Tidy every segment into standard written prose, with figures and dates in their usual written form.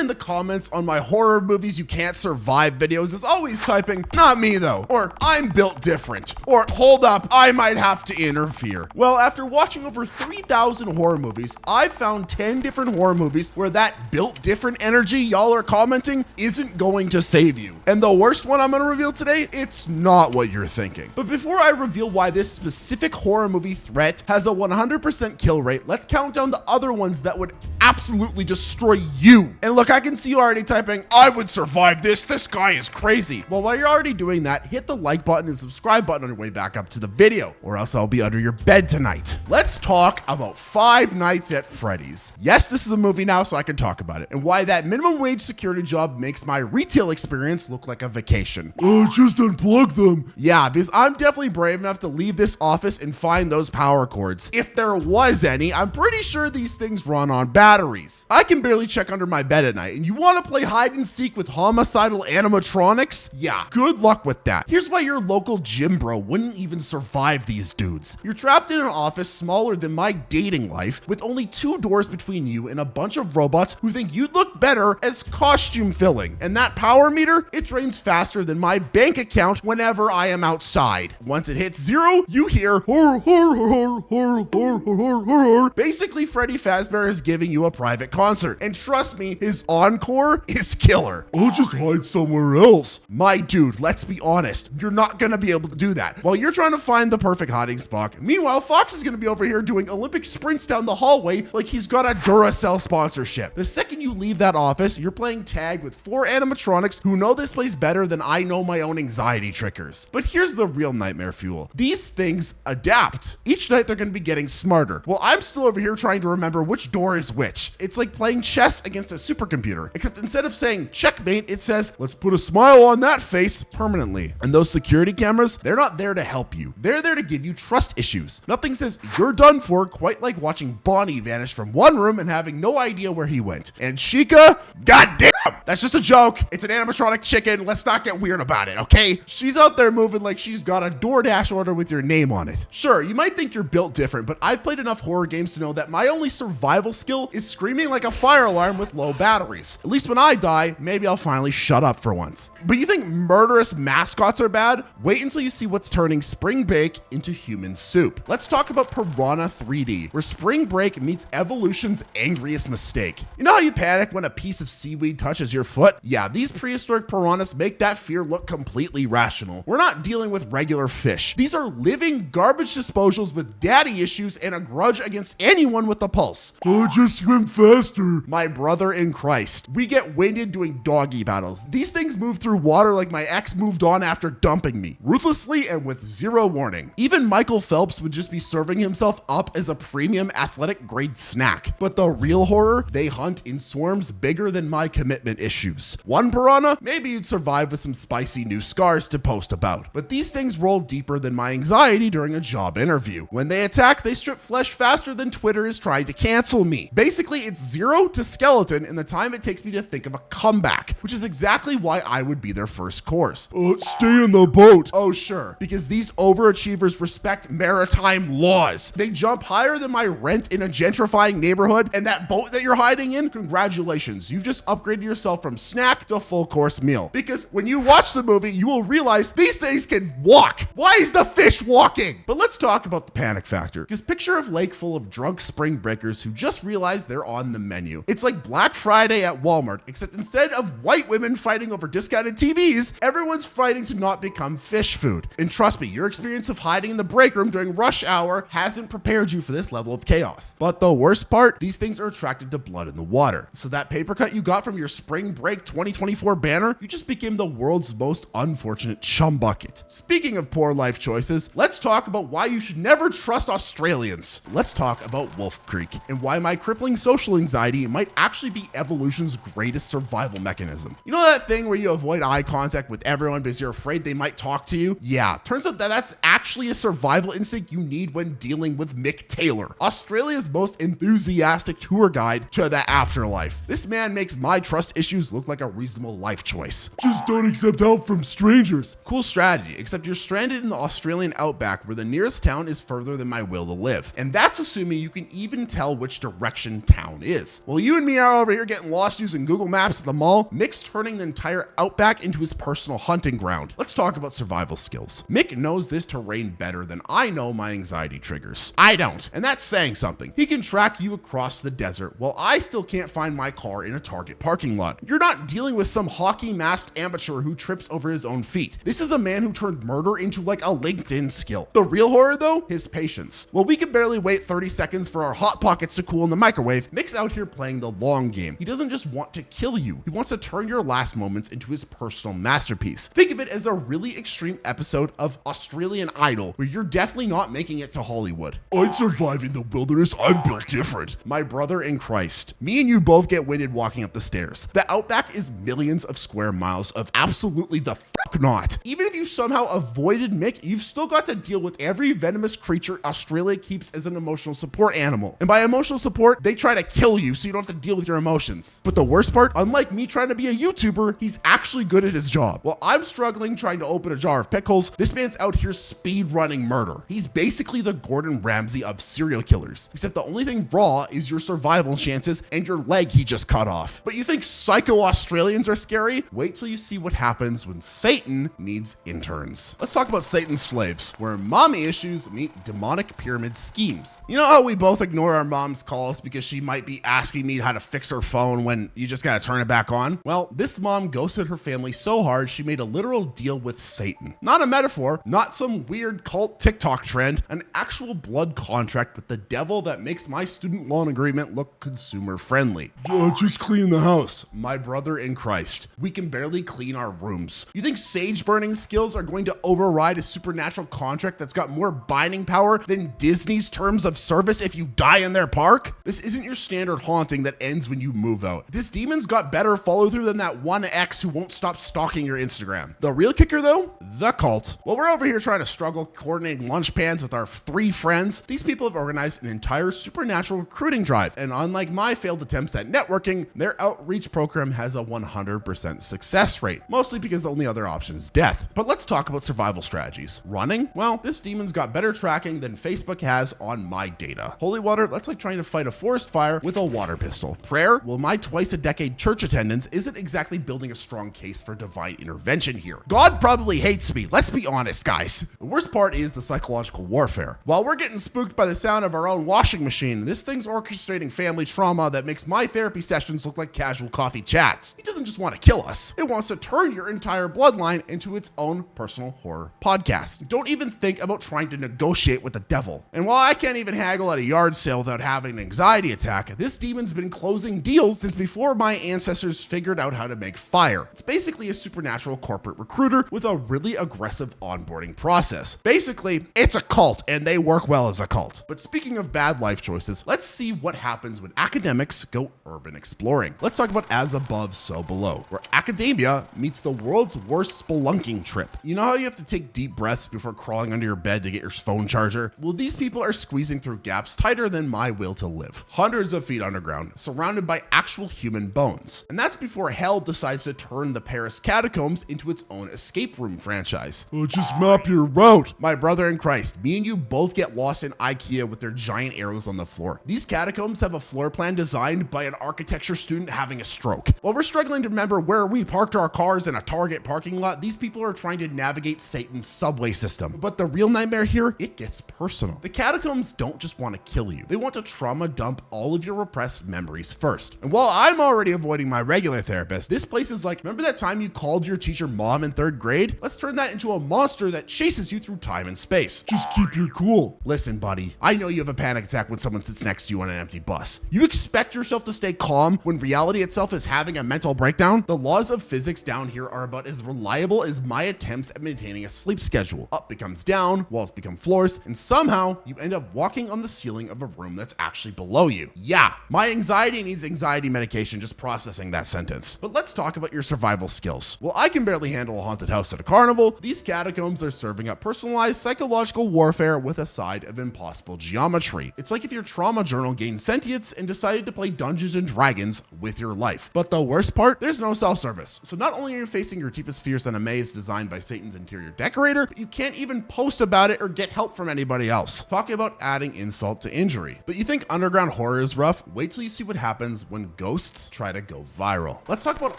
in the comments on my horror movies you can't survive videos is always typing, "Not me though," or "I'm built different," or "Hold up, I might have to interfere." Well, after watching over 3,000 horror movies, I've found 10 different horror movies where that built different energy y'all are commenting isn't going to save you. And the worst one I'm gonna reveal today, it's not what you're thinking. But before I reveal why this specific horror movie threat has a 100% kill rate, let's count down the other ones that would absolutely destroy you. And look, I can see you already typing, "I would survive this. This guy is crazy." Well, while you're already doing that, hit the like button and subscribe button on your way back up to the video, or else I'll be under your bed tonight. Let's talk about Five Nights at Freddy's. Yes, this is a movie now, so I can talk about it, and why that minimum wage security job makes my retail experience look like a vacation. Oh, just unplug them. Yeah, because I'm definitely brave enough to leave this office and find those power cords. If there was any, I'm pretty sure these things run on batteries. I can barely check under my bed at night, and you want to play hide and seek with homicidal animatronics? Yeah, good luck with that. Here's why your local gym bro wouldn't even survive these dudes. You're trapped in an office smaller than my dating life, with only 2 doors between you and a bunch of robots who think you'd look better as costume filling. And that power meter, it drains faster than my bank account whenever I am outside. Once it hits 0, you hear horror, horror, horror, horror, horror, horror, horror. Basically, Freddy Fazbear is giving you a private concert, and trust me, his encore is killer. I'll just hide somewhere else. My dude, let's be honest, you're not gonna be able to do that. While you're trying to find the perfect hiding spot, meanwhile, Fox is gonna be over here doing Olympic sprints down the hallway like he's got a Duracell sponsorship. The second you leave that office, you're playing tag with 4 animatronics who know this place better than I know my own anxiety triggers. But here's the real nightmare fuel. These things adapt. Each night they're gonna be getting smarter. Well, I'm still over here trying to remember which door is which. It's like playing chess against a supercomputer, except instead of saying checkmate, it says, "Let's put a smile on that face permanently." And those security cameras, they're not there to help you. They're there to give you trust issues. Nothing says you're done for quite like watching Bonnie vanish from one room and having no idea where he went. And Chica, goddamn, that's just a joke. It's an animatronic chicken. Let's not get weird about it, okay? She's out there moving like she's got a DoorDash order with your name on it. Sure, you might think you're built different, but I've played enough horror games to know that my only survival skill is screaming like a fire alarm with low batteries. At least when I die, maybe I'll finally shut up for once. But you think murderous mascots are bad? Wait until you see what's turning Spring Break into human soup. Let's talk about Piranha 3D, where Spring Break meets evolution's angriest mistake. You know how you panic when a piece of seaweed touches your foot? Yeah, these prehistoric piranhas make that fear look completely rational. We're not dealing with regular fish. These are living garbage disposals with daddy issues and a grudge against anyone with a pulse. Oh, just swim faster. My brother in Christ. We get winded doing doggy battles. These things move through water like my ex moved on after dumping me, ruthlessly and with 0 warning. Even Michael Phelps would just be serving himself up as a premium athletic grade snack. But the real horror, they hunt in swarms bigger than my commitment issues. One piranha, maybe you'd survive with some spicy new scars to post about. But these things roll deeper than my anxiety during a job interview. When they attack, they strip flesh faster than Twitter is trying to cancel me. Basically, it's 0 to skeleton in the time it takes me to think of a comeback, which is exactly why I would be their first course. Stay in the boat. Oh, sure, because these overachievers respect maritime laws. They jump higher than my rent in a gentrifying neighborhood, and that boat that you're hiding in, congratulations, you've just upgraded yourself from snack to full course meal. Because when you watch the movie, you will realize these things can walk. Why is the fish walking? But let's talk about the panic factor, because picture a lake full of drunk spring breakers who just realized they're on the menu. It's like Black Friday at Walmart, except instead of white women fighting over discounted TVs, everyone's fighting to not become fish food. And trust me, your experience of hiding in the break room during rush hour hasn't prepared you for this level of chaos. But the worst part, these things are attracted to blood in the water. So that paper cut you got from your Spring Break 2024 banner, you just became the world's most unfortunate chum bucket. Speaking of poor life choices, let's talk about why you should never trust Australians. Let's talk about Wolf Creek and why my crippling social anxiety might actually be evolution's greatest survival mechanism. You know that thing where you avoid eye contact with everyone because you're afraid they might talk to you? Yeah, turns out that that's actually a survival instinct you need when dealing with Mick Taylor, Australia's most enthusiastic tour guide to the afterlife. This man makes my trust issues look like a reasonable life choice. Just don't accept help from strangers. Cool strategy, except you're stranded in the Australian outback where the nearest town is further than my will to live. And that's assuming you can even tell which direction town is. Well, you and me are over here getting getting lost using Google Maps at the mall, Mick's turning the entire outback into his personal hunting ground. Let's talk about survival skills. Mick knows this terrain better than I know my anxiety triggers. I don't, and that's saying something. He can track you across the desert while I still can't find my car in a Target parking lot. You're not dealing with some hockey masked amateur who trips over his own feet. This is a man who turned murder into like a LinkedIn skill. The real horror though, his patience. While we can barely wait 30 seconds for our hot pockets to cool in the microwave, Mick's out here playing the long game. He doesn't just want to kill you. He wants to turn your last moments into his personal masterpiece. Think of it as a really extreme episode of Australian Idol where you're definitely not making it to Hollywood. I'd survive in the wilderness. I'm built different. My brother in Christ. Me and you both get winded walking up the stairs. The outback is millions of square miles of absolutely the fuck not. Even if you somehow avoided Mick, you've still got to deal with every venomous creature Australia keeps as an emotional support animal. And by emotional support, they try to kill you so you don't have to deal with your emotions. But the worst part, unlike me trying to be a YouTuber, he's actually good at his job. While I'm struggling trying to open a jar of pickles, this man's out here speed running murder. He's basically the Gordon Ramsay of serial killers, except the only thing raw is your survival chances and your leg he just cut off. But you think psycho Australians are scary? Wait till you see what happens when Satan needs interns. Let's talk about Satan's slaves, where mommy issues meet demonic pyramid schemes. You know how we both ignore our mom's calls because she might be asking me how to fix her phone when you just gotta turn it back on? Well, this mom ghosted her family so hard she made a literal deal with Satan. Not a metaphor, not some weird cult TikTok trend, an actual blood contract with the devil that makes my student loan agreement look consumer friendly. Just clean the house. My brother in Christ. We can barely clean our rooms. You think sage burning skills are going to override a supernatural contract that's got more binding power than Disney's terms of service if you die in their park? This isn't your standard haunting that ends when you move out. This demon's got better follow through than that one ex who won't stop stalking your Instagram. The real kicker though, the cult. While we're over here trying to struggle coordinating lunch pans with our 3 friends, these people have organized an entire supernatural recruiting drive, and unlike my failed attempts at networking, their outreach program has a 100% success rate, mostly because the only other option is death. But let's talk about survival strategies. Running? Well, this demon's got better tracking than Facebook has on my data. Holy water, that's like trying to fight a forest fire with a water pistol. Prayer? Well, my twice-a-decade church attendance isn't exactly building a strong case for divine intervention here. God probably hates me, let's be honest, guys. The worst part is the psychological warfare. While we're getting spooked by the sound of our own washing machine, this thing's orchestrating family trauma that makes my therapy sessions look like casual coffee chats. It doesn't just want to kill us. It wants to turn your entire bloodline into its own personal horror podcast. Don't even think about trying to negotiate with the devil. And while I can't even haggle at a yard sale without having an anxiety attack, this demon's been closing deals since before my ancestors figured out how to make fire. It's basically a supernatural corporate recruiter with a really aggressive onboarding process. Basically, it's a cult and they work well as a cult. But speaking of bad life choices, let's see what happens when academics go urban exploring. Let's talk about As Above, So Below, where academia meets the world's worst spelunking trip. You know how you have to take deep breaths before crawling under your bed to get your phone charger? Well, these people are squeezing through gaps tighter than my will to live. Hundreds of feet underground, surrounded by actual human bones. And that's before hell decides to turn the Paris catacombs into its own escape room franchise. Oh, just map your route. My brother in Christ, me and you both get lost in IKEA with their giant arrows on the floor. These catacombs have a floor plan designed by an architecture student having a stroke. While we're struggling to remember where we parked our cars in a Target parking lot, these people are trying to navigate Satan's subway system. But the real nightmare here, it gets personal. The catacombs don't just want to kill you. They want to trauma dump all of your repressed memories first. And while I'm already avoiding my regular therapist, this place is like, remember that time you called your teacher mom in 3rd grade? Let's turn that into a monster that chases you through time and space. Just keep your cool. Listen, buddy, I know you have a panic attack when someone sits next to you on an empty bus. You expect yourself to stay calm when reality itself is having a mental breakdown? The laws of physics down here are about as reliable as my attempts at maintaining a sleep schedule. Up becomes down, walls become floors, and somehow you end up walking on the ceiling of a room that's actually below you. Yeah, my anxiety needs anxiety medication just processing that sentence. But let's talk about your survival skills. Well, I can barely handle a haunted house at a carnival. These catacombs are serving up personalized psychological warfare with a side of impossible geometry. It's like if your trauma journal gained sentience and decided to play Dungeons and Dragons with your life. But the worst part, there's no self-service. So not only are you facing your deepest fears in a maze designed by Satan's interior decorator, but you can't even post about it or get help from anybody else. Talking about adding insult to injury. But you think underground horror is rough? Wait till you see what happens when ghosts try to go viral. Let's talk about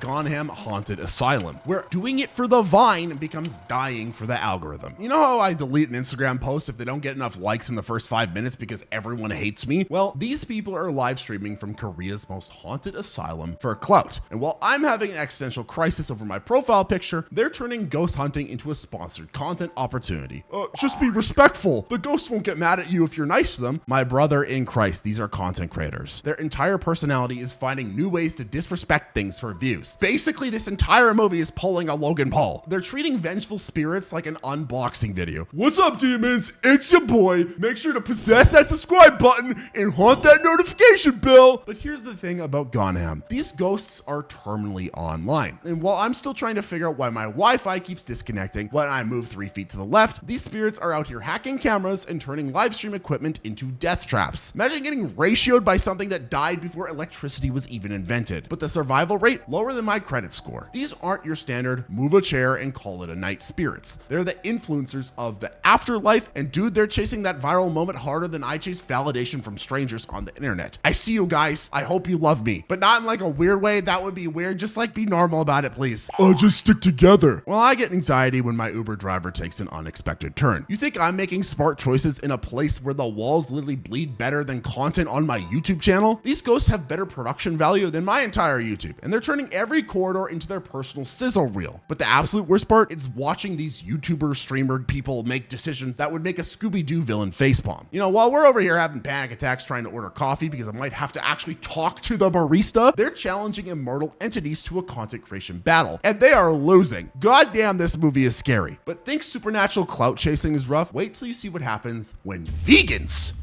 Gonjiam Haunted Asylum, where doing it for the Vine becomes dying for the algorithm. You know how I delete an Instagram post if they don't get enough likes in the first 5 minutes because everyone hates me? Well, these people are live streaming from Korea's most haunted asylum for clout. And while I'm having an existential crisis over my profile picture, they're turning ghost hunting into a sponsored content opportunity. Just be respectful. The ghosts won't get mad at you if you're nice to them. My brother in Christ, these are content creators. Their entire personality is finding new ways to disrespect things for views. Basically, this entire movie is pulling a Logan Paul. They're treating vengeful spirits like an unboxing video. What's up, demons? It's your boy. Make sure to possess that subscribe button and haunt that notification bell. But here's the thing about Gonjiam. These ghosts are terminally online. And while I'm still trying to figure out why my Wi-Fi keeps disconnecting when I move 3 feet to the left, these spirits are out here hacking cameras and turning live stream equipment into death traps. Imagine getting ratioed by something that died before electricity was even invented, but the survival rate lower than my credit score. These aren't your standard move a chair and call it a night spirits. They're the influencers of the afterlife, and dude, they're chasing that viral moment harder than I chase validation from strangers on the internet. I see you guys. I hope you love me, but not in like a weird way. That would be weird. Just like be normal about it, please. Just stick together. Well, I get anxiety when my Uber driver takes an unexpected turn. You think I'm making smart choices in a place where the walls literally bleed better than content on my YouTube channel? These ghosts have better production value than my entire YouTube, and they're turning every corridor into their personal sizzle reel. But the absolute worst part is watching these YouTuber streamer people make decisions that would make a Scooby-Doo villain facepalm. You know, while we're over here having panic attacks trying to order coffee because I might have to actually talk to the barista, they're challenging immortal entities to a content creation battle, and they are losing. God damn, this movie is scary. But think supernatural clout chasing is rough. Wait till you see what happens when vegans.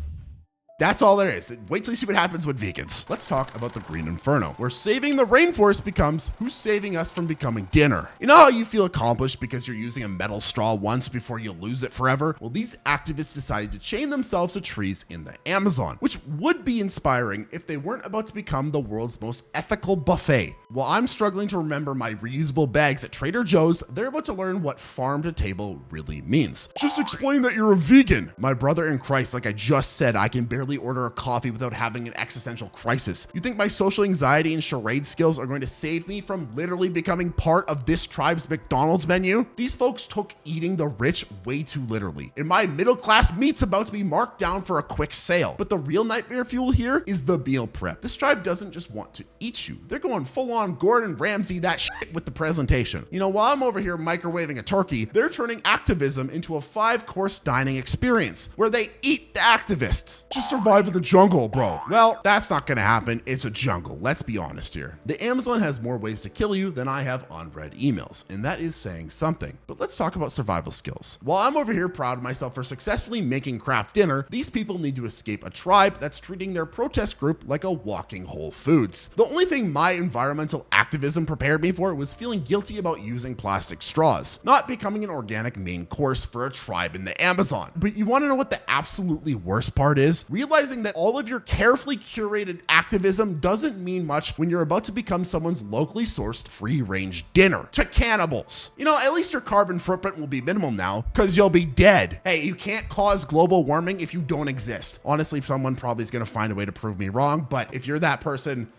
That's all there is. Wait till you see what happens with vegans. Let's talk about the Green Inferno, where saving the rainforest becomes who's saving us from becoming dinner. You know how you feel accomplished because you're using a metal straw once before you lose it forever? Well, these activists decided to chain themselves to trees in the Amazon, which would be inspiring if they weren't about to become the world's most ethical buffet. While I'm struggling to remember my reusable bags at Trader Joe's, they're about to learn what farm to table really means. Just explain that you're a vegan. My brother in Christ, like I just said, I can barely order a coffee without having an existential crisis. You think my social anxiety and charade skills are going to save me from literally becoming part of this tribe's McDonald's menu? These folks took eating the rich way too literally, and my middle class meat's about to be marked down for a quick sale. But the real nightmare fuel here is the meal prep. This tribe doesn't just want to eat you. They're going full on Gordon Ramsay that shit with the presentation. You know, while I'm over here microwaving a turkey, they're turning activism into a 5-course dining experience where they eat the activists. Just survive in the jungle, bro. Well, that's not gonna happen. It's a jungle. Let's be honest here. The Amazon has more ways to kill you than I have unread emails, and that is saying something. But let's talk about survival skills. While I'm over here proud of myself for successfully making craft dinner, these people need to escape a tribe that's treating their protest group like a walking Whole Foods. The only thing my environmental activism prepared me for was feeling guilty about using plastic straws, not becoming an organic main course for a tribe in the Amazon. But you want to know what the absolutely worst part is? Realizing that all of your carefully curated activism doesn't mean much when you're about to become someone's locally sourced free-range dinner to cannibals. You know, at least your carbon footprint will be minimal now because you'll be dead. Hey, you can't cause global warming if you don't exist. Honestly, someone probably is going to find a way to prove me wrong, but if you're that person,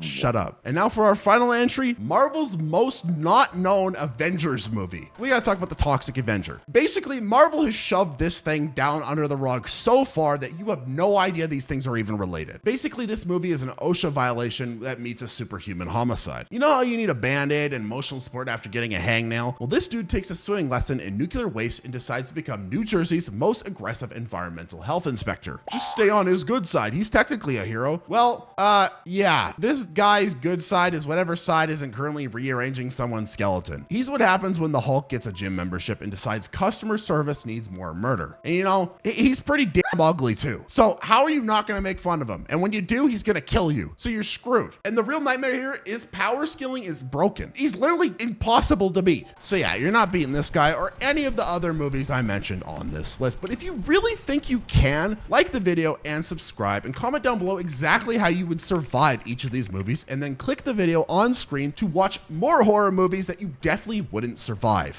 shut up. And now for our final entry, Marvel's most not known Avengers movie. We gotta talk about the Toxic Avenger. Basically, Marvel has shoved this thing down under the rug so far that you have no idea these things are even related. Basically, this movie is an OSHA violation that meets a superhuman homicide. You know how you need a band-aid and emotional support after getting a hangnail? Well, this dude takes a swimming lesson in nuclear waste and decides to become New Jersey's most aggressive environmental health inspector. Just stay on his good side. He's technically a hero. Well, yeah, this guy's good side is whatever side isn't currently rearranging someone's skeleton. He's what happens when the Hulk gets a gym membership and decides customer service needs more murder. And you know, he's pretty damn ugly too. So how are you not gonna make fun of him? And when you do, he's gonna kill you. So you're screwed. And the real nightmare here is power skilling is broken. He's literally impossible to beat. So yeah, you're not beating this guy or any of the other movies I mentioned on this list. But if you really think you can, like the video and subscribe and comment down below exactly how you would survive each of these movies, and then click the video on screen to watch more horror movies that you definitely wouldn't survive.